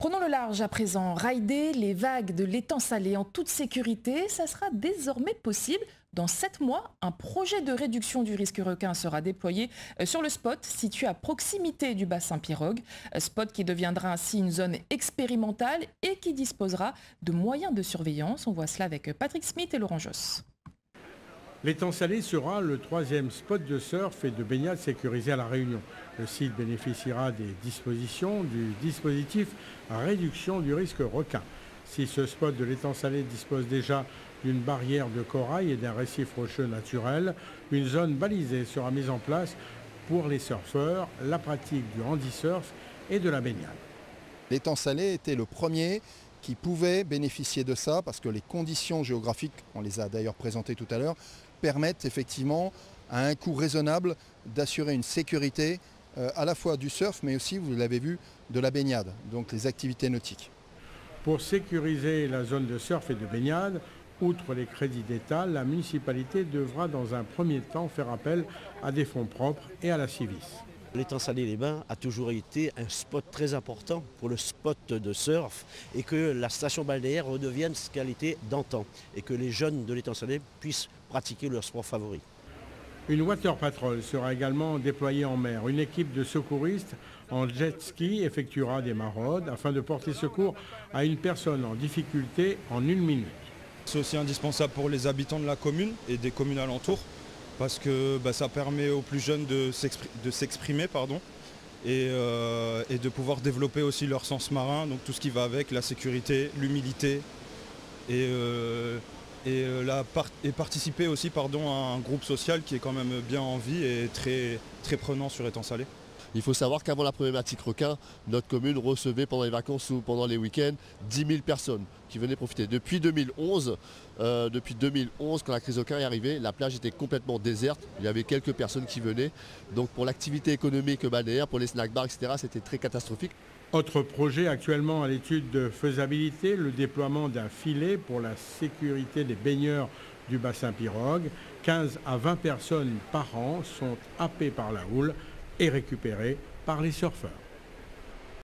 Prenons le large à présent. Rider les vagues de l'étang salé en toute sécurité, ça sera désormais possible. Dans 7 mois, un projet de réduction du risque requin sera déployé sur le spot situé à proximité du bassin Pirogue. Spot qui deviendra ainsi une zone expérimentale et qui disposera de moyens de surveillance. On voit cela avec Patrick Smith et Laurent Josse. L'étang salé sera le 3e spot de surf et de baignade sécurisé à La Réunion. Le site bénéficiera des dispositions du dispositif à réduction du risque requin. Si ce spot de l'étang salé dispose déjà d'une barrière de corail et d'un récif rocheux naturel, une zone balisée sera mise en place pour les surfeurs, la pratique du handisurf et de la baignade. L'étang salé était le premier qui pouvait bénéficier de ça parce que les conditions géographiques, on les a d'ailleurs présentées tout à l'heure, permettent effectivement à un coût raisonnable d'assurer une sécurité à la fois du surf mais aussi, vous l'avez vu, de la baignade, donc les activités nautiques. Pour sécuriser la zone de surf et de baignade, outre les crédits d'État, la municipalité devra dans un premier temps faire appel à des fonds propres et à la Civis. L'étang Salé-les-Bains a toujours été un spot très important pour le spot de surf et que la station balnéaire redevienne ce qu'elle était d'antan et que les jeunes de l'étang Salé puissent pratiquer leur sport favori. Une water patrol sera également déployée en mer. Une équipe de secouristes en jet ski effectuera des maraudes afin de porter secours à une personne en difficulté en 1 minute. C'est aussi indispensable pour les habitants de la commune et des communes alentours parce que ça permet aux plus jeunes de s'exprimer et de pouvoir développer aussi leur sens marin, donc tout ce qui va avec, la sécurité, l'humilité et participer aussi à un groupe social qui est quand même bien en vie et très, très prenant sur étang salé. Il faut savoir qu'avant la problématique requin, notre commune recevait pendant les vacances ou pendant les week-ends 10 000 personnes qui venaient profiter. Depuis 2011, quand la crise requin est arrivée, la plage était complètement déserte. Il y avait quelques personnes qui venaient. Donc pour l'activité économique balnéaire, pour les snack bars, etc., c'était très catastrophique. Autre projet actuellement à l'étude de faisabilité, le déploiement d'un filet pour la sécurité des baigneurs du bassin Pirogue. 15 à 20 personnes par an sont happées par la houle et récupérées par les surfeurs.